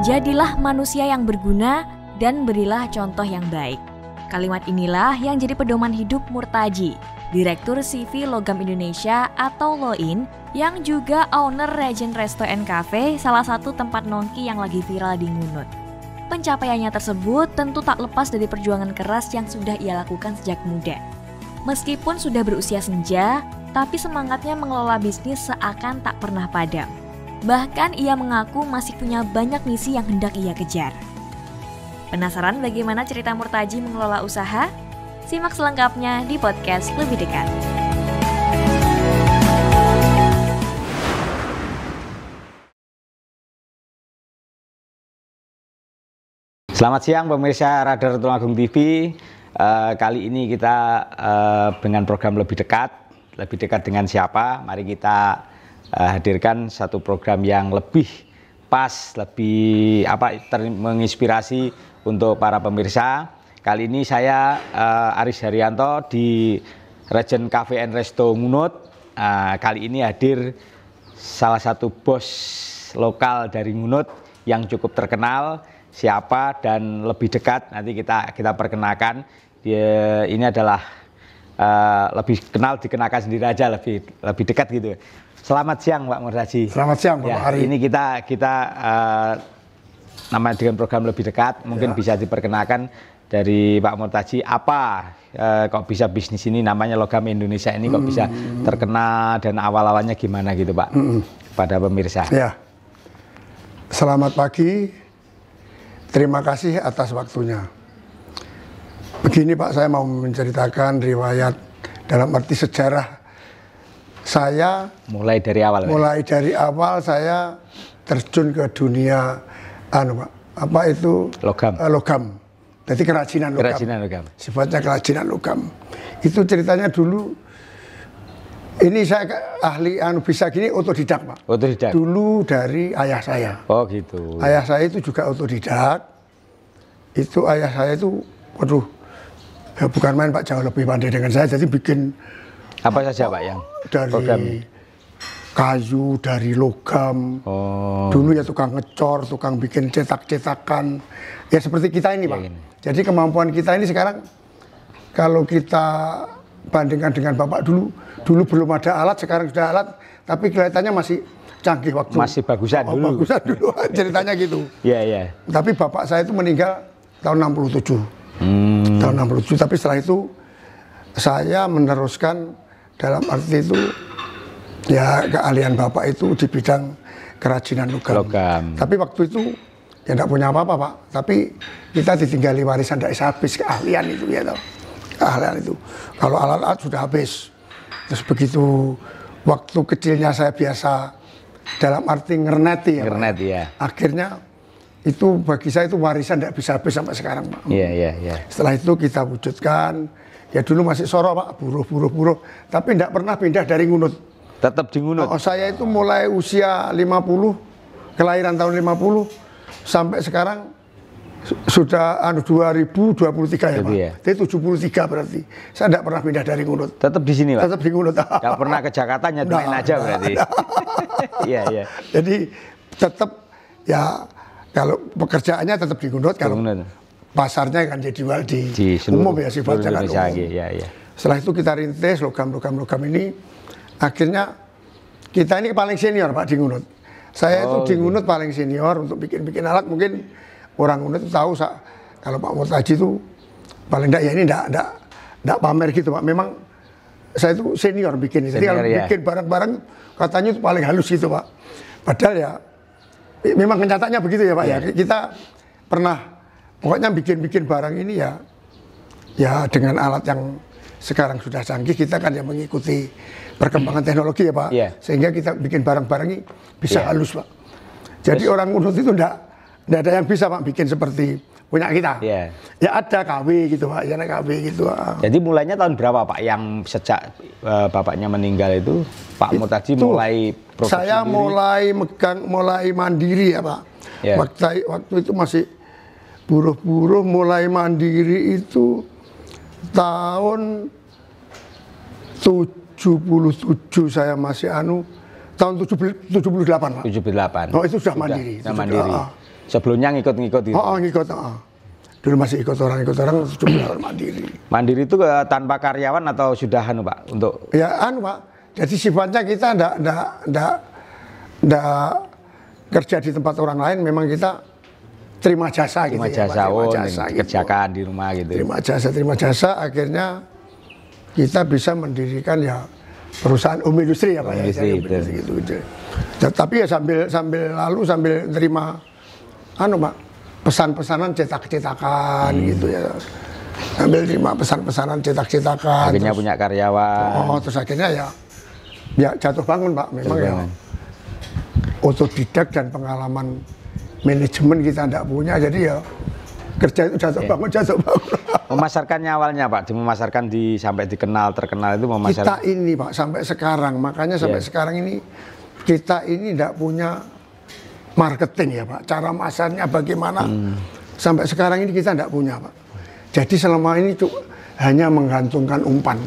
Jadilah manusia yang berguna dan berilah contoh yang baik. Kalimat inilah yang jadi pedoman hidup Murtaji, Direktur CV Logam Indonesia atau Loin, yang juga owner Regent Resto & Cafe, salah satu tempat nongki yang lagi viral di Ngunut. Pencapaiannya tersebut tentu tak lepas dari perjuangan keras yang sudah ia lakukan sejak muda. Meskipun sudah berusia senja, tapi semangatnya mengelola bisnis seakan tak pernah padam. Bahkan ia mengaku masih punya banyak misi yang hendak ia kejar. Penasaran bagaimana cerita Murtaji mengelola usaha? Simak selengkapnya di podcast Lebih Dekat. Selamat siang pemirsa Radar Tulungagung TV. Kali ini kita dengan program Lebih dekat dengan siapa? Mari kita hadirkan satu program yang lebih pas, lebih menginspirasi untuk para pemirsa. Kali ini saya Aris Haryanto di Regent Cafe and Resto Ngunut. Kali ini hadir salah satu bos lokal dari Ngunut yang cukup terkenal. Siapa dan lebih dekat nanti kita perkenalkan. Ini adalah lebih kenal dikenakan sendiri aja, lebih dekat gitu. Selamat siang Pak Murtaji. Selamat siang Pak Ari. Ini kita namanya dengan program Lebih Dekat, mungkin bisa diperkenalkan dari Pak Murtaji apa kok bisa bisnis ini namanya Logam Indonesia ini kok bisa terkenal dan awal-awalnya gimana gitu Pak pada pemirsa. Ya. Selamat pagi. Terima kasih atas waktunya. Begini Pak, saya mau menceritakan riwayat dalam arti sejarah saya. Mulai dari awal. Mulai dari awal saya terjun ke dunia logam. Jadi kerajinan logam. Sifatnya kerajinan logam. Itu ceritanya dulu. Ini saya ahli bisa gini otodidak Pak. Otodidak. Dulu dari ayah saya. Oh gitu. Ayah saya itu juga otodidak. Itu ayah saya itu, ya bukan main Pak, jauh lebih pandai dengan saya. Jadi bikin apa saja Pak yang dari program? Kayu, dari logam. Oh. Dulu ya tukang ngecor, tukang bikin cetak-cetakan. Ya seperti kita ini Pak. Ini. Jadi kemampuan kita ini sekarang kalau kita bandingkan dengan Bapak dulu belum ada alat, sekarang sudah alat, tapi kelihatannya masih canggih waktu. Masih bagusan dulu. Bagusan dulu, ceritanya gitu. Iya, iya. Tapi Bapak saya itu meninggal tahun 67. Tahun 67, tapi setelah itu saya meneruskan dalam arti itu, ya keahlian Bapak itu di bidang kerajinan logam. Tapi waktu itu ya tidak punya apa-apa Pak, tapi kita ditinggali warisan tidak habis keahlian itu ya toh. Keahlian itu. Kalau alat-alat sudah habis. Terus begitu waktu kecilnya saya biasa dalam arti ngerneti ya. Ngernet ya. Akhirnya itu bagi saya itu warisan tidak bisa habis sampai sekarang Pak. Iya. Setelah itu kita wujudkan. Ya dulu masih Soro Pak, buruh. Tapi tidak pernah pindah dari Ngunut. Tetap di Ngunut. Saya itu mulai usia 50, kelahiran tahun 50 sampai sekarang sudah 2023 ya Pak. Ya. Jadi 73 berarti. Saya tidak pernah pindah dari Ngunut. Tetap di sini Pak. Tetap di Ngunut. Gak pernah ke Jakarta nyetuin aja berarti. Iya. Jadi tetap ya kalau pekerjaannya tetap di Ngunut, kalau pasarnya kan jadi di umum ya sifatnya kan umum. Iya. Setelah itu kita rintis logam ini, akhirnya kita ini paling senior Pak di Ngunut. Saya itu di Ngunut paling senior untuk bikin alat. Mungkin orang Ngunut itu tahu kalau Pak Murtaji itu paling enggak ya ini enggak pamer gitu Pak. Memang saya itu senior bikin. Jadi kalau bikin barang-barang katanya itu paling halus gitu Pak. Padahal ya memang kenyataannya begitu ya Pak ya. Kita pernah pokoknya bikin barang ini ya dengan alat yang sekarang sudah canggih, kita kan yang mengikuti perkembangan teknologi ya Pak. Sehingga kita bikin barang-barang ini bisa halus Pak. Jadi orang Ngunut itu enggak ada yang bisa Pak bikin seperti punya kita. Ya ada KW gitu Pak, ya KW gitu. Jadi mulainya tahun berapa Pak yang sejak bapaknya meninggal itu Pak Murtaji mulai produksi saya sendiri? mulai mandiri ya Pak. Waktu itu masih buruh-buruh, mulai mandiri itu tahun 77 saya masih tahun 78 Pak. 78. Oh itu sudah mandiri. Mandiri. Sebelumnya ngikut-ngikut gitu. Oh, ngikut. Dulu masih ikut orang cuma mandiri. Mandiri itu tanpa karyawan atau sudah Pak untuk? Ya Pak. Jadi sifatnya kita ndak kerja di tempat orang lain, memang kita terima jasa gitu ya. Terima jasa gitu. Kerjakan di rumah gitu. Terima jasa akhirnya kita bisa mendirikan ya perusahaan industri ya Pak ya. Gitu. Tapi ya sambil terima Pak, pesan-pesanan cetak-cetakan gitu ya. Sambil terima pesan-pesanan cetak-cetakan. Akhirnya terus punya karyawan. Terus akhirnya ya jatuh bangun Pak, memang ya otodidak dan pengalaman manajemen kita tidak punya, jadi ya kerja itu jatuh bangun. Memasarkannya awalnya Pak, memasarkan sampai terkenal itu memasarkan. Kita ini Pak sampai sekarang, makanya sampai sekarang ini kita ini tidak punya marketing ya Pak, cara masarnya bagaimana, sampai sekarang ini kita tidak punya Pak. Jadi selama ini hanya menggantungkan umpan.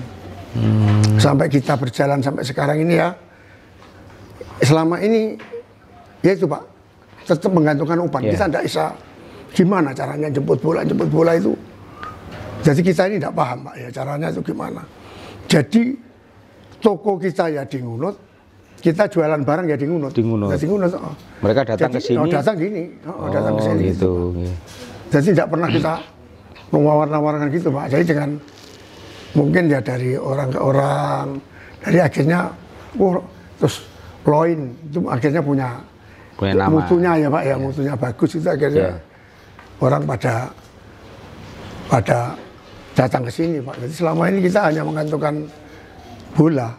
Sampai kita berjalan sampai sekarang ini ya, selama ini ya itu Pak, tetap menggantungkan umpan. Kita tidak bisa gimana caranya jemput bola itu. Jadi kita ini tidak paham Pak ya caranya itu gimana. Jadi toko kita ya di Ngunut, kita jualan barang ya di Ngunut. Mereka datang ke sini. Datang datang ke sini. Gitu. Jadi tidak pernah kita mewar-warkan gitu Pak. Jadi dengan mungkin ya dari orang ke orang, dari akhirnya terus Loin itu akhirnya punya nama. Mutunya ya Pak ya, mutunya bagus itu akhirnya orang pada datang ke sini Pak. Jadi selama ini kita hanya menggantungkan bola.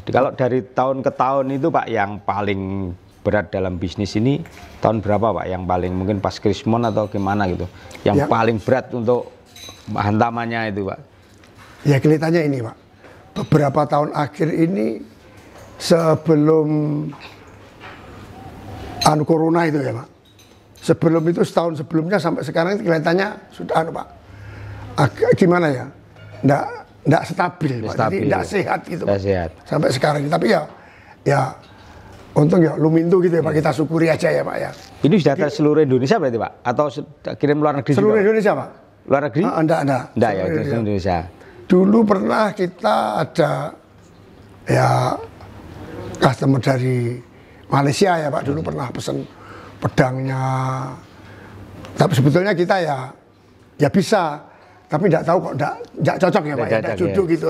Kalau dari tahun ke tahun itu Pak, yang paling berat dalam bisnis ini tahun berapa Pak? Yang paling mungkin pas Krismon atau gimana gitu? Yang paling berat untuk hantamannya itu Pak? Ya kelihatannya ini Pak, beberapa tahun akhir ini sebelum corona itu ya Pak, sebelum itu setahun sebelumnya sampai sekarang itu kelihatannya sudah Pak, gimana ya, nggak stabil Pak, jadi nggak sehat gitu Pak. Sampai sekarang. Tapi ya untung ya lumintu gitu ya Pak, kita syukuri aja ya Pak ya. Ini sudah ke seluruh Indonesia berarti Pak? Atau kirim luar negeri seluruh juga? Indonesia Pak. Luar negeri? Enggak ya, itu Indonesia. Dulu pernah kita ada ya customer dari Malaysia ya Pak, dulu pernah pesan pedangnya. Tapi sebetulnya kita ya bisa, tapi tidak tahu kok tidak cocok ya Pak, tidak jodoh gitu.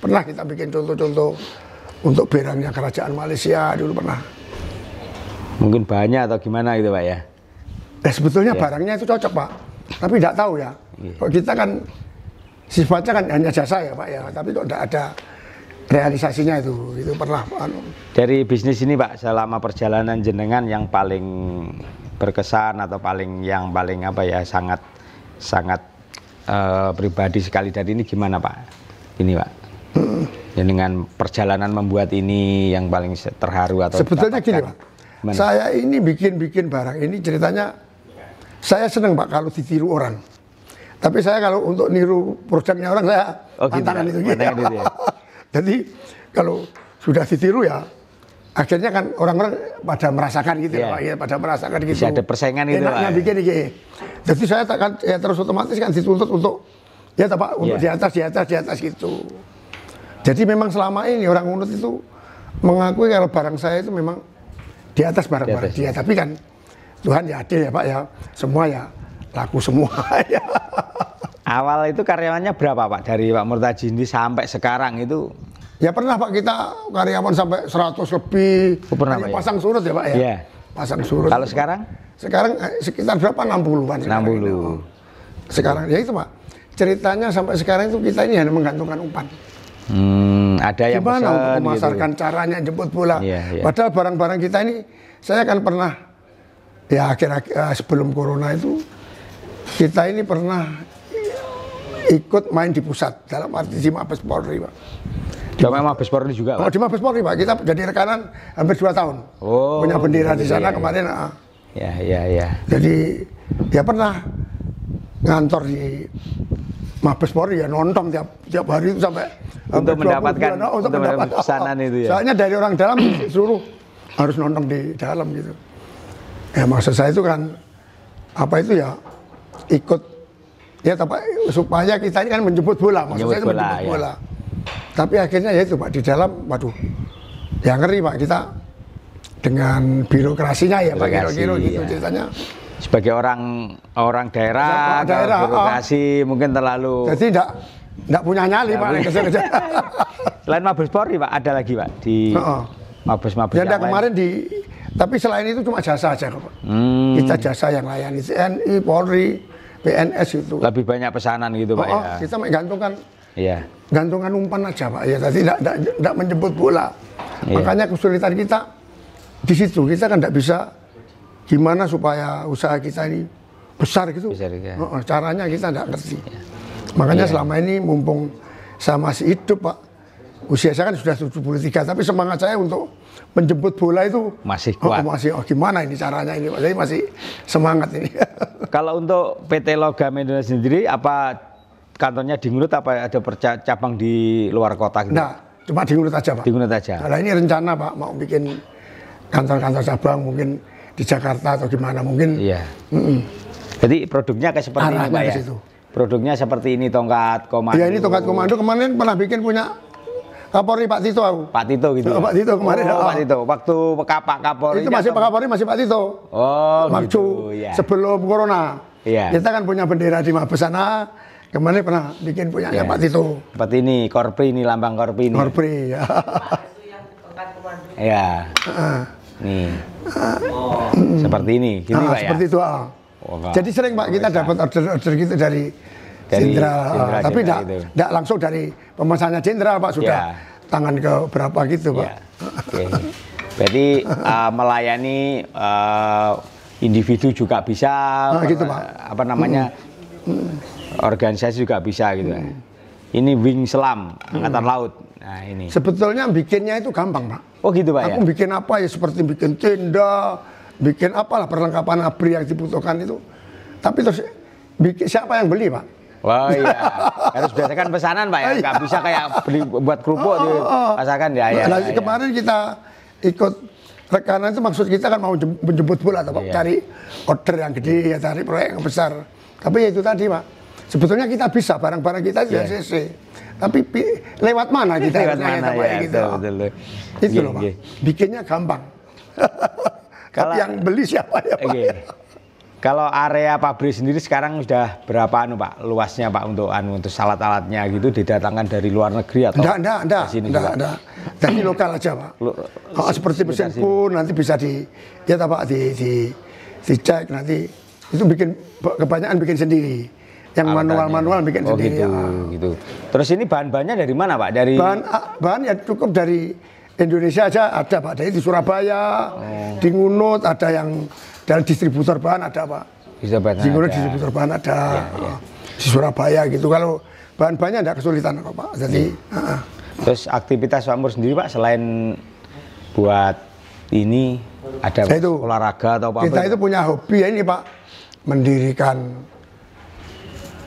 Pernah kita bikin contoh-contoh untuk barangnya kerajaan Malaysia dulu pernah. Mungkin bahannya atau gimana gitu Pak ya? Sebetulnya barangnya itu cocok Pak, tapi tidak tahu ya. Kok kita kan sifatnya kan hanya jasa ya Pak ya, tapi kok tidak ada realisasinya itu pernah. Dari bisnis ini Pak, selama perjalanan jenengan yang paling berkesan atau yang paling apa ya, sangat pribadi sekali dari ini gimana Pak? Ini Pak, dengan perjalanan membuat ini yang paling terharu atau sebetulnya gini Pak, saya ini bikin barang ini ceritanya saya senang Pak kalau ditiru orang. Tapi saya kalau untuk niru produknya orang saya tantangan gitu, itu ya. Jadi kalau sudah ditiru ya akhirnya kan orang-orang pada merasakan gitu Pak ya, pada merasakan gitu. Bisa ada persaingan itu enaknya bikin gitu. Jadi saya kan ya terus otomatis kan dituntut untuk ya Pak untuk di atas gitu. Jadi memang selama ini orang Ngunut itu mengakui kalau barang saya itu memang di atas barang-barang dia, tapi kan Tuhan ya adil ya Pak ya, semua ya laku semua ya. Awal itu karyawannya berapa Pak? Dari Pak Murtaji ini sampai sekarang itu? Ya pernah Pak, kita karyawan sampai 100 lebih. Pernah Pak pasang surut ya Pak ya? Iya. Pasang surut. Kalau sekarang? Sekarang sekitar berapa? 60-an. 60. Sekarang ya itu Pak. Ceritanya sampai sekarang itu kita ini hanya menggantungkan umpan. Ada yang gimana pesan, untuk memasarkan gitu. Caranya jemput bola. Iya. Padahal barang-barang kita ini, saya kan pernah ya akhir-akhir sebelum corona itu kita ini pernah ikut main di pusat dalam arti di Mabes Polri Pak. Di Mabes Polri juga Pak? Di Mabes Polri Pak, kita jadi rekanan hampir 2 tahun. Punya bendera di sana kemarin. Ya. Jadi ya pernah ngantor di Mabes Polri ya, nonton tiap hari itu sampai untuk mendapatkan pesanan itu ya. Soalnya dari orang dalam suruh harus nonton di dalam gitu. Ya maksud saya itu kan apa itu ya ikut ya supaya kita ini kan menjemput bola, maksud saya itu menjemput bola. Tapi akhirnya ya itu Pak, di dalam, waduh, ya ngeri Pak kita dengan birokrasinya ya Pak, kira-kira gitu ceritanya. Sebagai orang daerah, birokrasi mungkin terlalu. Jadi enggak punya nyali Pak. Selain Mabes Polri Pak, ada lagi Pak di Mabes-Mabes yang kemarin tapi selain itu cuma jasa aja Pak. Kita jasa yang layani TNI, Polri, PNS itu. Lebih banyak pesanan gitu Pak ya. Kita menggantungkan gantungan umpan aja Pak ya, tadi tidak menjemput bola. Makanya kesulitan kita di situ, kita kan tidak bisa gimana supaya usaha kita ini besar gitu. Caranya kita tidak ngerti. Makanya selama ini mumpung saya masih hidup Pak, usia saya kan sudah 73, tapi semangat saya untuk menjemput bola itu masih kuat. Gimana ini caranya ini Pak, jadi masih semangat ini. Kalau untuk PT Logam Indonesia sendiri, apa kantornya di Ngunut, apa ada cabang di luar kota gitu? Nah, cuma di Ngunut aja Pak. Di Ngunut aja. Nah ini rencana Pak, mau bikin kantor-kantor cabang mungkin di Jakarta atau gimana mungkin. Iya. Jadi produknya kayak seperti ini Pak ya? Produknya seperti ini, tongkat komando. Ya ini tongkat komando, kemarin pernah bikin punya Kapolri Pak Tito aku. Pak Tito gitu. Pak Tito kemarin. Pak Tito. Waktu Pak Kapolri. Itu masih Pak Kapolri, masih Pak Tito. Gitu. Ya. Sebelum corona. Iya. Kita kan punya bendera di Mabes sana. Kemarin pernah bikin punyanya Pak Tito. Seperti ini, Korpri ini, lambang Korpri ini. Korpri ya. Iya. Nih. Seperti ini, gini Pak ya. Seperti itu. Jadi sering Pak kita dapat order gitu dari jenderal, tapi tidak langsung dari pemesannya jenderal Pak, sudah tangan ke berapa gitu Pak. Berarti melayani individu juga bisa, gitu Pak. Apa namanya, organisasi juga bisa gitu. Ini Wing Selam Angkatan Laut. Nah ini. Sebetulnya bikinnya itu gampang Pak. Oh gitu Pak. Aku bikin apa ya, seperti bikin tenda, bikin apalah perlengkapan ABRI yang dibutuhkan itu. Tapi terus siapa yang beli Pak? Wah iya, harus berdasarkan pesanan Pak ya, nggak bisa kayak beli buat kerupuk dipasarkan ya. Kemarin kita ikut rekanan itu maksud kita kan mau menjemput bola atau cari order yang gede, ya cari proyek yang besar. Tapi ya itu tadi Pak, sebetulnya kita bisa barang-barang kita di ACC, tapi lewat mana kita gitu. Itu loh Pak, bikinnya gampang. Tapi yang beli siapa ya Pak? Kalau area pabrik sendiri sekarang sudah berapa Pak luasnya Pak untuk alat-alatnya gitu, didatangkan dari luar negeri atau? Enggak. Dari lokal aja Pak. Seperti mesin pun nanti bisa dicek nanti. Itu kebanyakan bikin sendiri. Yang manual bikin sendiri. Gitu. Terus ini bahan-bahannya dari mana Pak? Dari bahan ya cukup dari Indonesia aja ada Pak. Dari di Surabaya, di Ngunut ada yang dari distributor bahan ada Pak. Distributor bahan ada. Di Surabaya gitu. Kalau bahan-bahannya tidak kesulitan kok Pak. Jadi terus aktivitas Pak Mur sendiri Pak selain buat ini ada olahraga atau apa? Kita itu punya hobi ya ini Pak, mendirikan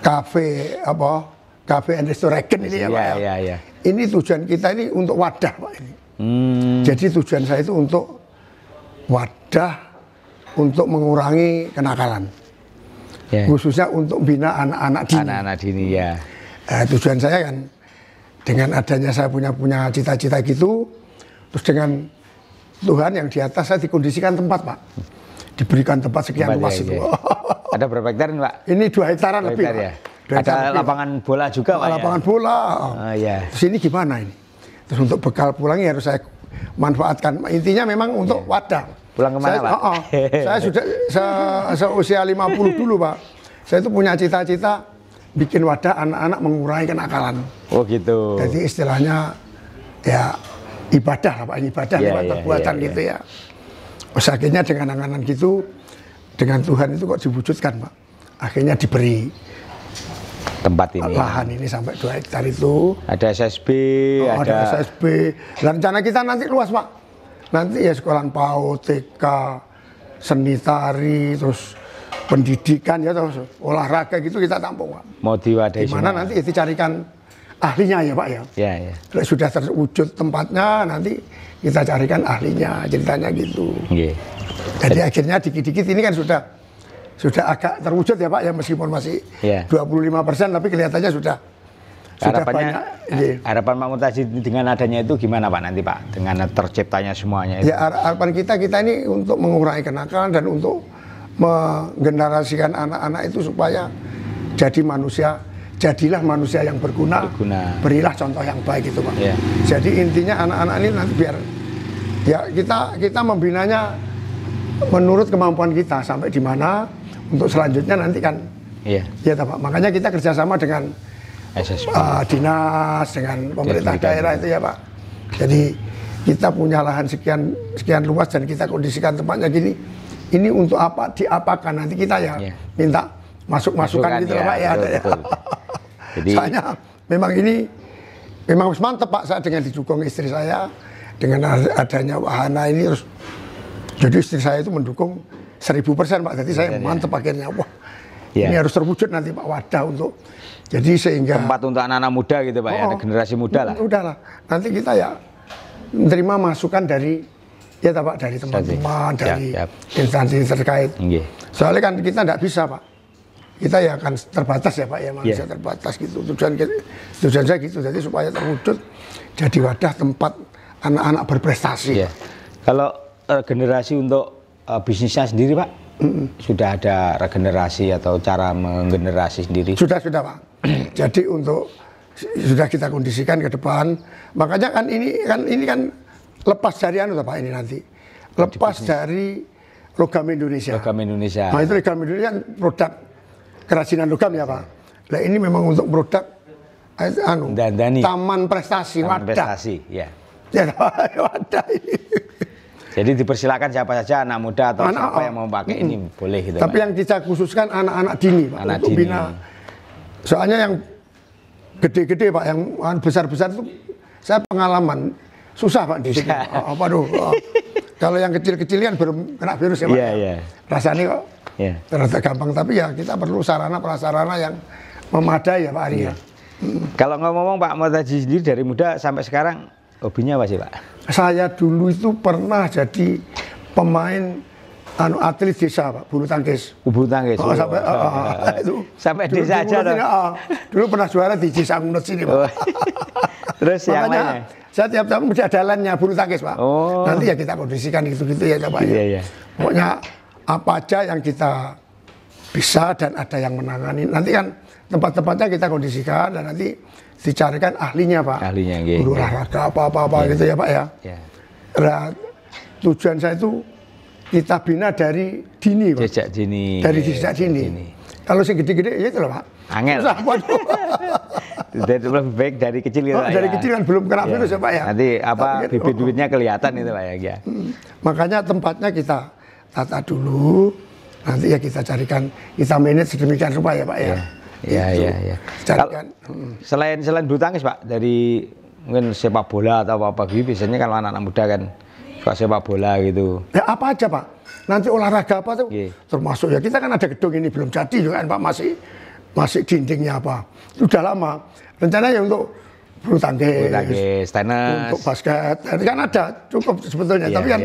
kafe and restaurant ini ya Pak. Iya. Ini tujuan kita ini untuk wadah Pak ini. Jadi tujuan saya itu untuk wadah untuk mengurangi kenakalan, khususnya untuk bina anak-anak dini. Anak-anak dini ya. Tujuan saya kan dengan adanya saya punya cita-cita gitu, terus dengan Tuhan yang di atas saya dikondisikan tempat Pak, diberikan tempat sekian luas itu. Ada berapa hektar ini Pak? Ini 2 hektaran lebih Pak. Ya? Ada lapangan bola juga Pak? Lapangan bola. Terus ini gimana ini? Terus untuk bekal pulangnya harus saya manfaatkan. Intinya memang untuk wadah. Pulang kemana Pak? Saya sudah seusia 50 dulu Pak. Saya itu punya cita-cita bikin wadah anak-anak mengurangi kenakalan. Oh gitu. Jadi istilahnya ya ibadah lah Pak, ibadah lewat perbuatan gitu ya. Akhirnya dengan angan-angan gitu, dengan Tuhan itu kok diwujudkan Pak. Akhirnya diberi tempat ini. Lahan ini sampai 2 hektar itu. Ada SSB, ada SSB. Dan rencana kita nanti luas Pak. Nanti ya sekolahan PAUD, TK, seni tari, terus pendidikan ya, terus olahraga gitu kita tampung Pak. Mau diwadahi gimana nanti ya dicarikan ahlinya ya Pak ya. Iya. Kalau sudah terwujud tempatnya nanti kita carikan ahlinya, ceritanya gitu. Jadi akhirnya dikit-dikit ini kan sudah agak terwujud ya Pak ya, meskipun masih 25%, tapi kelihatannya sudah harapannya banyak. Harapan Pak Murtaji dengan adanya itu gimana Pak nanti Pak, dengan terciptanya semuanya itu? Ya harapan kita ini untuk mengurangi kenakalan dan untuk menggenerasikan anak-anak itu supaya jadilah manusia yang berguna. Berilah contoh yang baik itu Pak. Jadi intinya anak-anak ini nanti biar ya kita membinanya menurut kemampuan kita sampai di mana, untuk selanjutnya nanti kan ya Pak. Makanya kita kerjasama dengan dinas, dengan pemerintah daerah itu ya Pak. Jadi kita punya lahan sekian luas dan kita kondisikan tempatnya gini. Ini untuk apa, diapakan, nanti kita minta masukan gitu ya Pak ya. Jadi soalnya memang mantep Pak, saya dengan didukung istri saya dengan adanya wahana ini, terus jadi istri saya itu mendukung 1000% Pak. Jadi saya mantep akhirnya, wah ini harus terwujud nanti Pak, wadah untuk jadi sehingga tempat untuk anak-anak muda gitu Pak, ya, generasi muda lah. Udah lah, nanti kita ya menerima masukan dari Pak, dari teman-teman, dari instansi terkait. Soalnya kan kita tidak bisa Pak, kita ya akan terbatas ya Pak ya, manusia terbatas gitu. Tujuan saya gitu, jadi supaya terwujud jadi wadah tempat anak-anak berprestasi. Kalau regenerasi untuk bisnisnya sendiri Pak, sudah ada regenerasi atau cara menggenerasi sendiri? Sudah Pak. Jadi sudah kita kondisikan ke depan. Makanya kan ini kan lepas dari Pak ini nanti. Lepas dari logam Indonesia. Nah itu logam Indonesia kan produk kerajinan logam ya Pak. Nah ini memang untuk produk taman prestasi, wadah. Wadah ini. Jadi dipersilakan siapa saja, anak muda atau siapa yang mau pakai ini boleh gitu. Tapi yang kita khususkan anak-anak dini Pak, untuk bina. Soalnya yang gede-gede Pak, yang besar-besar itu saya pengalaman susah Pak di sini. Kalau yang kecil-kecil kan belum kena virus ya Pak. Rasanya kok ternyata gampang, tapi ya kita perlu sarana prasarana yang memadai ya Pak Ari. Kalau ngomong Pak Murtaji sendiri dari muda sampai sekarang hobinya apa sih Pak? Saya dulu itu pernah jadi pemain atlet desa Pak, bulu tangkis. Bulu tangkis. Sampai desa aja dong. Dulu pernah juara di Desa Ngunut sini Pak. Terus yang lainnya? Saya tiap tahun mesti ada lainnya bulu tangkis Pak. Nanti ya kita kondisikan gitu-gitu ya Pak. Pokoknya apa aja yang kita bisa dan ada yang menangani. Nanti kan tempat-tempatnya kita kondisikan dan nanti dicarikan ahlinya Pak. Guru olahraga apa-apa gitu ya Pak ya. Nah, tujuan saya itu kita bina dari dini Pak. Sejak dini. Dari sejak dini. Kalau sih gede-gede ya itu loh Pak. Angel. Jadi lebih baik dari kecil gitu Pak. Dari kecil kan belum kena virus ya Pak ya. Nanti bibit-bibitnya kelihatan itu Pak ya. Makanya tempatnya kita tata dulu. Nanti ya kita carikan, kita manage sedemikian rupa ya Pak ya. Iya. Carikan. Selain bulu tangkis Pak, dari mungkin sepak bola atau apa gitu, biasanya kalau anak-anak muda kan suka sepak bola gitu. Ya apa aja Pak. Nanti olahraga apa tuh? Termasuk ya kita kan ada gedung ini belum jadi juga kan Pak, masih dindingnya apa. Sudah lama. Rencananya untuk bulu tangkis, tenis, untuk basket, kan ada cukup sebetulnya, tapi kan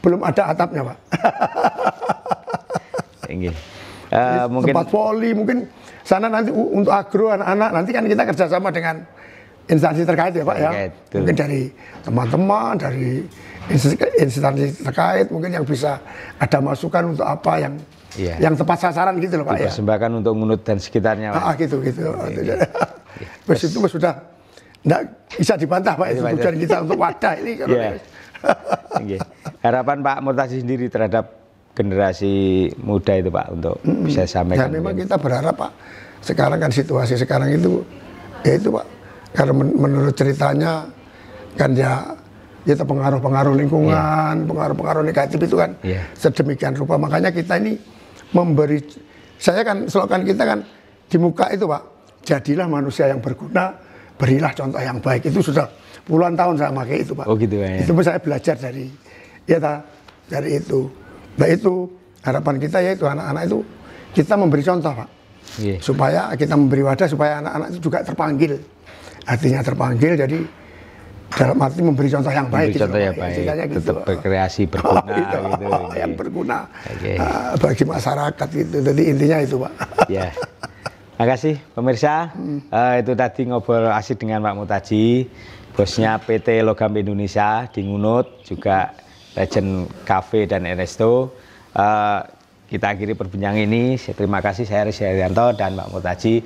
belum ada atapnya Pak. Mungkin tempat voli, mungkin sana nanti untuk agro anak-anak, nanti kan kita kerjasama dengan instansi terkait ya Pak ya. Mungkin dari teman-teman, dari instansi terkait, mungkin yang bisa ada masukan untuk apa yang tepat sasaran gitu loh Pak ya. Dipersembahkan untuk Ngunut dan sekitarnya Pak. Gitu. Terus itu sudah tidak bisa dibantah Pak, itu tujuan kita untuk wadah ini. Harapan Pak Murtaji sendiri terhadap generasi muda itu Pak untuk bisa sampaikan. Ya memang kita berharap Pak, sekarang kan situasi sekarang itu ya itu Pak, karena menurut ceritanya kan ya itu pengaruh-pengaruh lingkungan, pengaruh-pengaruh negatif itu kan sedemikian rupa. Makanya kita ini memberi, saya kan slogan kita kan di muka itu Pak, jadilah manusia yang berguna, berilah contoh yang baik. Itu sudah puluhan tahun saya pakai itu Pak. Gitu ya. Itu saya belajar dari itu. Nah itu harapan kita yaitu anak-anak itu kita memberi contoh Pak, supaya kita memberi wadah supaya anak-anak itu juga terpanggil, artinya terpanggil. Jadi dalam arti memberi contoh yang baik. Memberi contoh yang baik, tetap berkreasi, berguna gitu. Yang berguna bagi masyarakat gitu. Jadi intinya itu, Pak. Ya. Makasih pemirsa. Itu tadi ngobrol asik dengan Pak Murtadji, bosnya PT Logam Indonesia di Ngunut, juga legend Cafe dan Resto. Kita akhiri perbincangan ini. Terima kasih, saya Rizky Haryanto dan Pak Murtadji.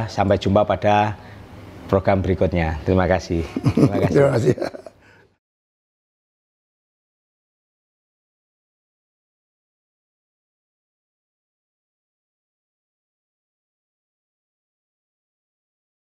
Sampai jumpa pada program berikutnya. Terima kasih. Terima kasih.